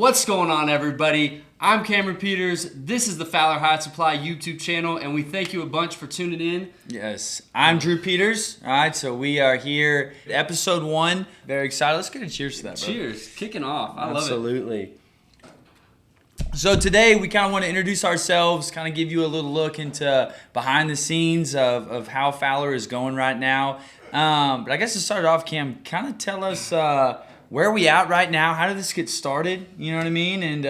What's going on, everybody? I'm Cameron Peters. This is the Fowler Hide Supply YouTube channel, and we thank you a bunch for tuning in. Yes, I'm Drew Peters. All right, so we are here, episode 1. Very excited. Let's get a cheers to that, bro. Cheers. Kicking off. I love it. Absolutely. So today we kind of want to introduce ourselves, kind of give you a little look into behind the scenes of how Fowler is going right now. But I guess to start off, Cam, kind of tell us where are we at right now? How did this get started? You know what I mean? And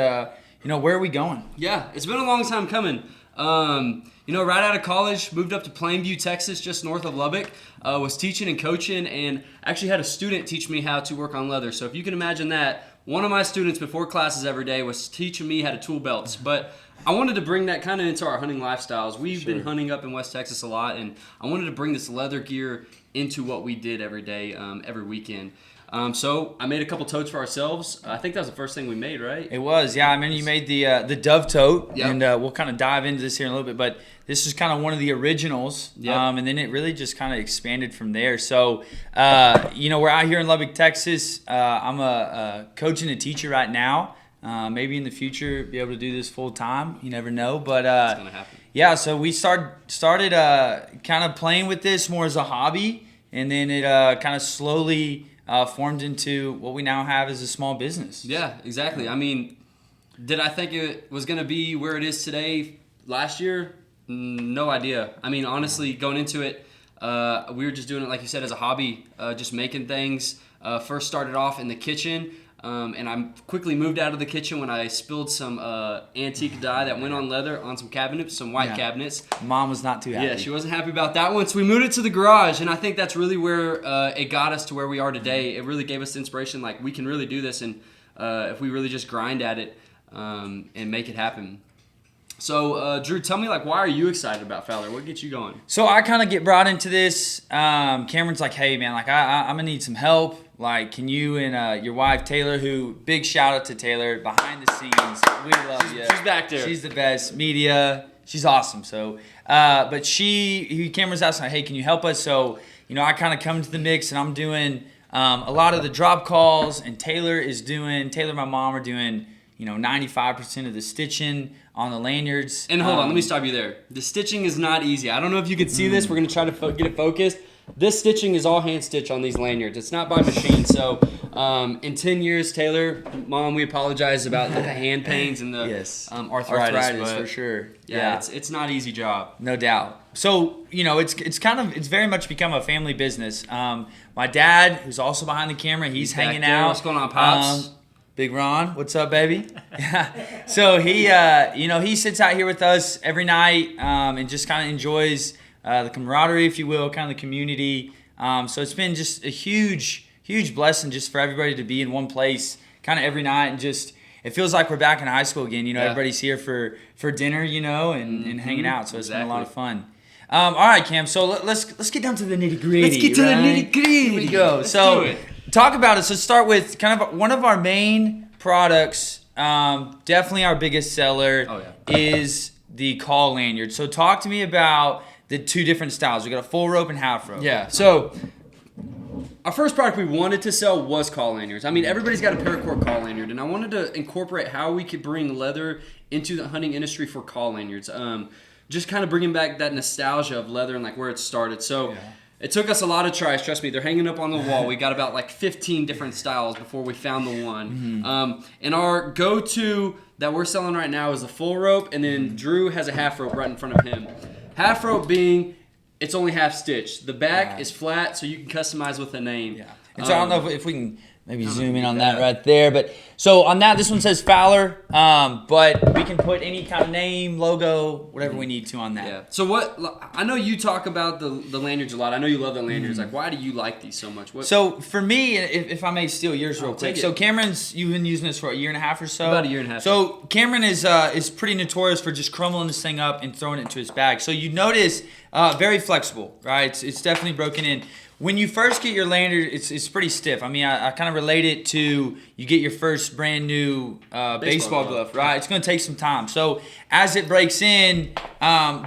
where are we going? Yeah, it's been a long time coming. Right out of college, moved up to Plainview, Texas, just north of Lubbock. Was teaching and coaching, and actually had a student teach me how to work on leather. So if you can imagine that, one of my students before classes every day was teaching me how to tool belts. But I wanted to bring that kind of into our hunting lifestyles. We've been hunting up in West Texas a lot, and I wanted to bring this leather gear into what we did every day, every weekend. So I made a couple totes for ourselves. I think that was the first thing we made, right? It was, yeah. I mean, you made the Dove tote, Yep. and we'll kind of dive into this here in a little bit. But this is kind of one of the originals, Yep. And then it really just kind of expanded from there. So, we're out here in Lubbock, Texas. I'm a coach and a teacher right now. Maybe in the future, be able to do this full time. You never know, but It's gonna happen. yeah. So we started kind of playing with this more as a hobby, and then it kind of slowly formed into what we now have as a small business. Yeah, exactly. I mean, did I think it was going to be where it is today last year? No idea. I mean, honestly, going into it, we were just doing it, like you said, as a hobby, just making things. First started off in the kitchen, and I quickly moved out of the kitchen when I spilled some antique dye that went on leather on some cabinets, some white cabinets. Mom was not too happy. Yeah, she wasn't happy about that one, so we moved it to the garage, and I think that's really where it got us to where we are today. It really gave us the inspiration, like, we can really do this, and if we really just grind at it and make it happen. So, Drew, tell me, why are you excited about Fowler? What gets you going? So I kind of get brought into this. Cameron's like, hey, man, I'm going to need some help. Like, can you and your wife, Taylor, who, big shout out to Taylor, behind the scenes, we love you. She's back there. She's the best. Media, she's awesome. So, but Cameron's asking, hey, can you help us? So, I kind of come into the mix, and I'm doing a lot of the drop calls, and Taylor, and my mom are doing, 95% of the stitching on the lanyards. And hold on, let me stop you there. The stitching is not easy. I don't know if you can see this. We're going to try to get it focused. This stitching is all hand stitch on these lanyards. It's not by machine. So in 10 years, Taylor, Mom, we apologize about the hand pains and the arthritis for sure. Yeah, it's not an easy job. No doubt. So, it's very much become a family business. My dad, who's also behind the camera, he's hanging out. What's going on, Pops? Big Ron, what's up, baby? So he, he sits out here with us every night and just kind of enjoys the camaraderie, if you will, kind of the community. So it's been just a huge, huge blessing just for everybody to be in one place kind of every night, and just it feels like we're back in high school again. Everybody's here for dinner, and hanging out. So it's been a lot of fun. All right, Cam. So let's get down to the nitty gritty. Let's get to the nitty gritty. Here we go. Let's do it. Talk about it. So start with kind of one of our main products. Definitely our biggest seller is the call lanyard. So talk to me about the two different styles. We got a full rope and half rope. Yeah. So our first product we wanted to sell was call lanyards. I mean, everybody's got a paracord call lanyard, and I wanted to incorporate how we could bring leather into the hunting industry for call lanyards. Just kind of bringing back that nostalgia of leather and where it started. So. Yeah. It took us a lot of tries. Trust me, they're hanging up on the wall. We got about 15 different styles before we found the one. Mm-hmm. And our go-to that we're selling right now is the full rope, and then Drew has a half rope right in front of him. Half rope being, it's only half stitch. The back is flat, so you can customize with a name. Yeah. And so I don't know if we can maybe zoom in on that right there. But so on that, this one says Fowler, but we can put any kind of name, logo, whatever we need to on that. Yeah. So I know you talk about the lanyards a lot. I know you love the lanyards. Why do you like these so much? So for me, if I may steal yours real quick. So Cameron's, you've been using this for a year and a half or so? About a year and a half. So Cameron is pretty notorious for just crumbling this thing up and throwing it into his bag. So you notice, very flexible, right? It's definitely broken in. When you first get your lanyard, it's pretty stiff. I mean, I kind of relate it to you get your first brand new baseball glove, right? It's going to take some time. So as it breaks in,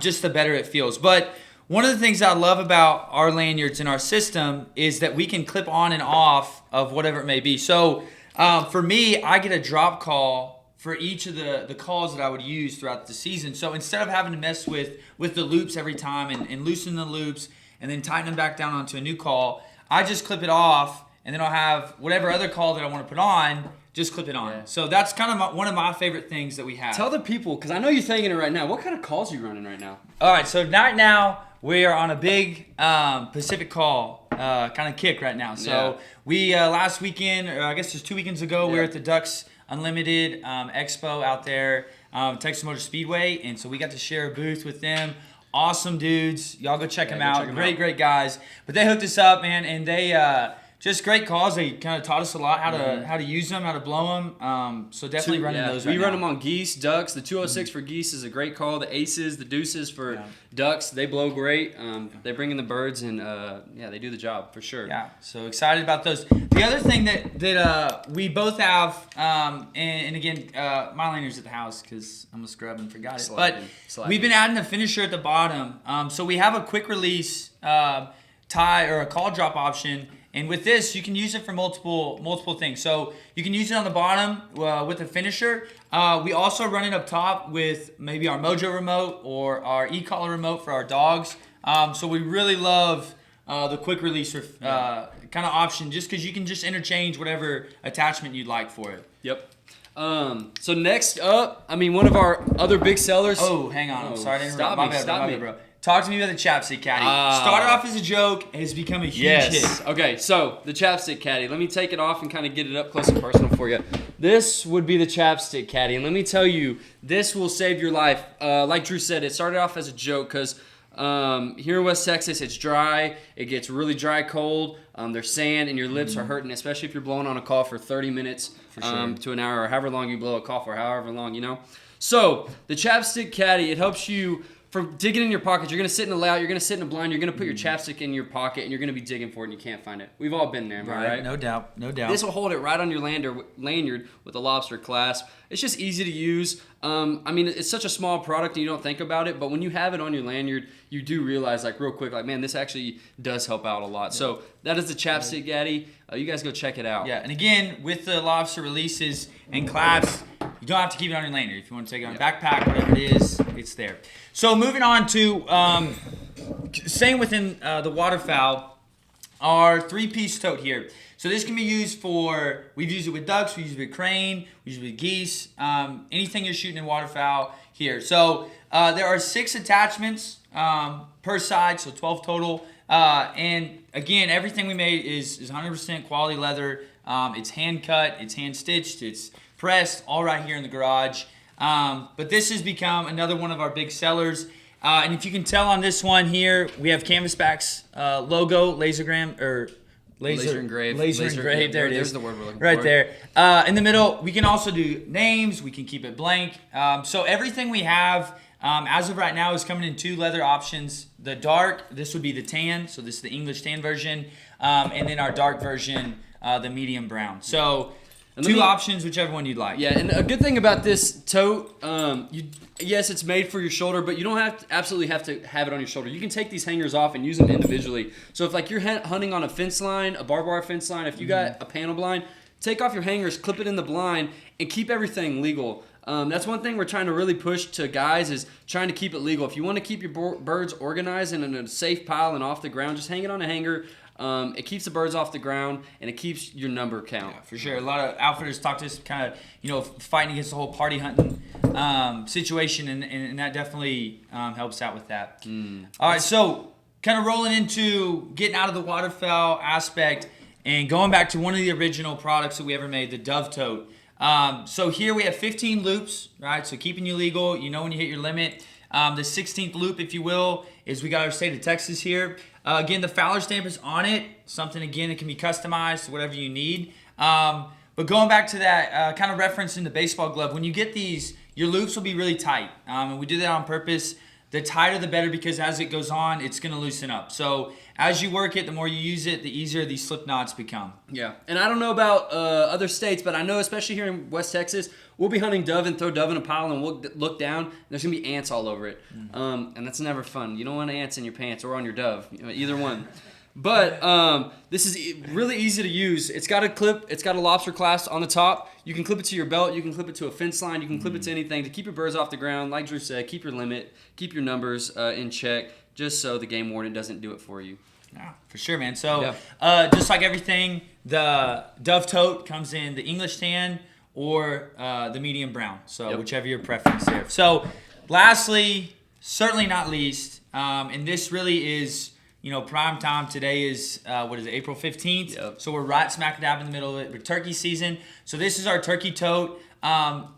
just the better it feels. But one of the things I love about our lanyards in our system is that we can clip on and off of whatever it may be. So For me, I get a drop call for each of the calls that I would use throughout the season. So instead of having to mess with the loops every time and loosen the loops and then tighten them back down onto a new call, I just clip it off, and then I'll have whatever other call that I want to put on, just clip it on. Yeah. So that's kind of one of my favorite things that we have. Tell the people, because I know you're thinking it right now. What kind of calls are you running right now? All right, so right now we are on a big Pacific call kind of kick right now. So we last weekend, or I guess it was 2 weekends ago, we were at the Ducks Unlimited Expo out there, Texas Motor Speedway, and so we got to share a booth with them. Awesome dudes. Y'all go check them out. Great guys. But they hooked us up, man, and they just great calls. They kind of taught us a lot how to use them, how to blow them. So definitely running those right now. We run them on geese, ducks. The 206 for geese is a great call. The aces, the deuces for ducks, they blow great. They bring in the birds, and they do the job for sure. Yeah, so excited about those. The other thing that we both have, and again, my lanyard's at the house because I'm a scrub and forgot it. But we've been adding a finisher at the bottom. So we have a quick release tie or a call drop option. And with this, you can use it for multiple things. So you can use it on the bottom with a finisher. We also run it up top with maybe our Mojo remote or our e-collar remote for our dogs. So we really love the quick release kind of option, just because you can just interchange whatever attachment you'd like for it. Yep. So next up, one of our other big sellers. Oh, hang on. I'm sorry to interrupt. Stop me, bro. Talk to me about the Chapstick Caddy. Started off as a joke and has become a huge hit. Okay, so the Chapstick Caddy. Let me take it off and kind of get it up close and personal for you. This would be the Chapstick Caddy, and let me tell you, this will save your life. Like Drew said, it started off as a joke because here in West Texas, it's dry. It gets really dry cold. There's sand, and your lips are hurting, especially if you're blowing on a call for 30 minutes to an hour, or however long you blow a call for, however long, So the Chapstick Caddy, it helps you from digging in your pockets. You're going to sit in a layout, you're going to sit in a blind, you're going to put your chapstick in your pocket, and you're going to be digging for it and you can't find it. We've all been there, am I right? No doubt. This will hold it right on your lanyard with a lobster clasp. It's just easy to use. It's such a small product and you don't think about it, but when you have it on your lanyard, you do realize real quick, man, this actually does help out a lot. So that is the Chapstick Caddy. You guys go check it out. Yeah, and again, with the lobster releases and clasps, you don't have to keep it on your lanyard. If you want to take it on a backpack, whatever it is, it's there. So moving on to staying within the waterfowl, our 3-piece tote here. So this can be used for, we've used it with ducks, we use it with crane, we use it with geese, anything you're shooting in waterfowl here. So there are 6 attachments per side, so 12 total. And again, everything we made is 100% quality leather. It's hand cut, it's hand stitched, it's pressed, all right here in the garage. But this has become another one of our big sellers. And if you can tell on this one here, we have Canvasback's logo, laser engraved. There it is. There's the word we're looking for. Right there. In the middle, we can also do names. We can keep it blank. So everything we have, as of right now, is coming in 2 leather options. The dark, this would be the tan. So this is the English tan version. And then our dark version, the medium brown. So 2 options, whichever one you'd like. Yeah, and a good thing about this tote, yes, it's made for your shoulder, but you don't absolutely have to have it on your shoulder. You can take these hangers off and use them individually. So if you're hunting on a fence line, a barbed wire fence line, if you got a panel blind, take off your hangers, clip it in the blind, and keep everything legal. That's one thing we're trying to really push to guys, is trying to keep it legal. If you want to keep your birds organized and in a safe pile and off the ground, just hang it on a hanger. It keeps the birds off the ground, and it keeps your number count. Yeah, for sure. A lot of outfitters talk to us kind of, fighting against the whole party hunting situation, and that definitely helps out with that. All right, so kind of rolling into getting out of the waterfowl aspect and going back to one of the original products that we ever made, the Dove Tote. So here we have 15 loops, right? So keeping you legal, when you hit your limit. The 16th loop, if you will, is we got our state of Texas here. Again, the Fowler stamp is on it. Something, again, that can be customized to whatever you need. But going back to that kind of reference in the baseball glove, when you get these, your loops will be really tight. And we do that on purpose. The tighter the better, because as it goes on, it's going to loosen up. So as you work it, the more you use it, the easier these slip knots become. Yeah, and I don't know about other states, but I know especially here in West Texas, we'll be hunting dove and throw dove in a pile and we'll look down, and there's going to be ants all over it. And that's never fun. You don't want ants in your pants or on your dove, either one. But this is really easy to use. It's got a clip. It's got a lobster clasp on the top. You can clip it to your belt. You can clip it to a fence line. You can clip it to anything to keep your birds off the ground. Like Drew said, keep your limit, keep your numbers in check, just so the game warden doesn't do it for you. Yeah, for sure, man. So just like everything, the Dove Tote comes in the English tan or the medium brown. So whichever your preference there. So lastly, certainly not least, and this really is, prime time. Today is, April 15th. Yep. So we're right smack dab in the middle of it. We're turkey season. So this is our turkey tote.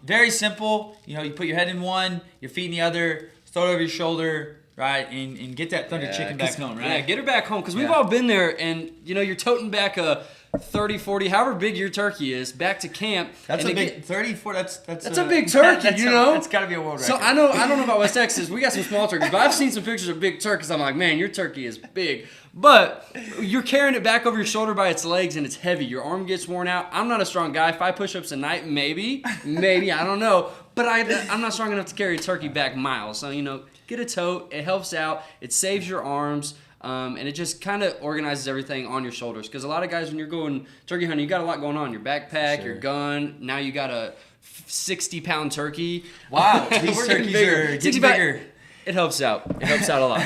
Very simple. You put your head in one, your feet in the other, throw it over your shoulder, right? And get that thunder chicken back home, right? Yeah, get her back home. Because we've all been there, and, you're toting back a 30, 40, however big your turkey is, back to camp. That's a big 30, 40. That's a big turkey, That's got to be a world record. So I don't know about West Texas. We got some small turkeys, but I've seen some pictures of big turkeys. I'm like, man, your turkey is big. But you're carrying it back over your shoulder by its legs, and it's heavy. Your arm gets worn out. I'm not a strong guy. 5 push-ups a night, maybe, I don't know. But I'm not strong enough to carry a turkey back miles. So, get a tote. It helps out. It saves your arms. And it just kind of organizes everything on your shoulders. Because a lot of guys, when you're going turkey hunting, you got a lot going on. Your backpack, your gun. Now you got a 60-pound turkey. Wow, these turkeys are getting bigger. It helps out. It helps out a lot.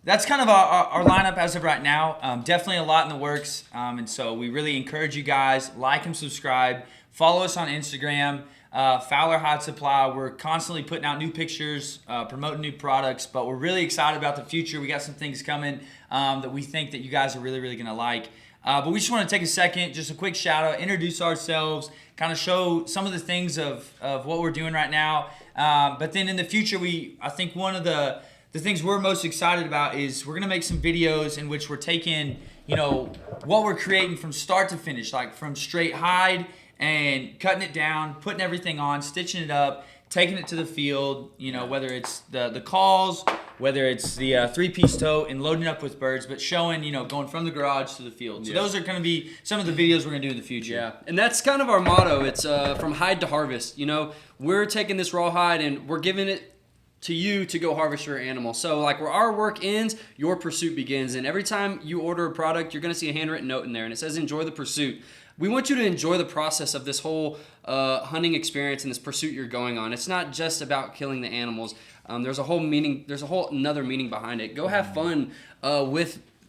That's kind of our lineup as of right now. Definitely a lot in the works. And so we really encourage you guys, like and subscribe. Follow us on Instagram. Fowler Hide Supply. We're constantly putting out new pictures, promoting new products, but we're really excited about the future. We got some things coming that we think that you guys are really, really going to like. But we just want to take a second, just a quick shout out, introduce ourselves, kind of show some of the things of what we're doing right now. But then in the future, I think one of the things we're most excited about is we're going to make some videos in which we're taking, what we're creating from start to finish, like from straight hide and cutting it down, putting everything on, stitching it up, taking it to the field, whether it's the calls, whether it's the 3-piece tote and loading it up with birds, but showing, going from the garage to the field. So those are going to be some of the videos we're going to do in the future. Yeah, and that's kind of our motto. It's from hide to harvest. We're taking this raw hide and we're giving it to you to go harvest your animal. So like where our work ends, your pursuit begins. And every time you order a product, you're going to see a handwritten note in there, and it says, enjoy the pursuit. We want you to enjoy the process of this whole hunting experience and this pursuit you're going on. It's not just about killing the animals. There's a whole meaning. There's a whole another meaning behind it. Go have fun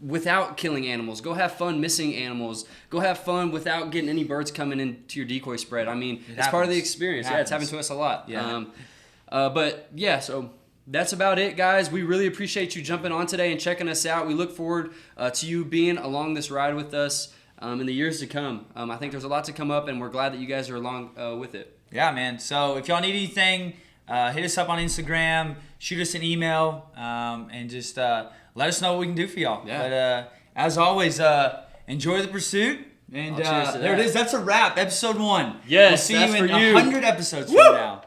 without killing animals. Go have fun missing animals. Go have fun without getting any birds coming into your decoy spread. I mean, it's part of the experience. It's happened to us a lot. Yeah. So that's about it, guys. We really appreciate you jumping on today and checking us out. We look forward to you being along this ride with us. In the years to come. I think there's a lot to come up, and we're glad that you guys are along with it. Yeah, man. So if y'all need anything, hit us up on Instagram, shoot us an email, and just let us know what we can do for y'all. Yeah. But as always, enjoy the pursuit. And cheers to there that. it is. That's a wrap. Episode 1. Yes, we'll see that's you in for you. 100 episodes from now.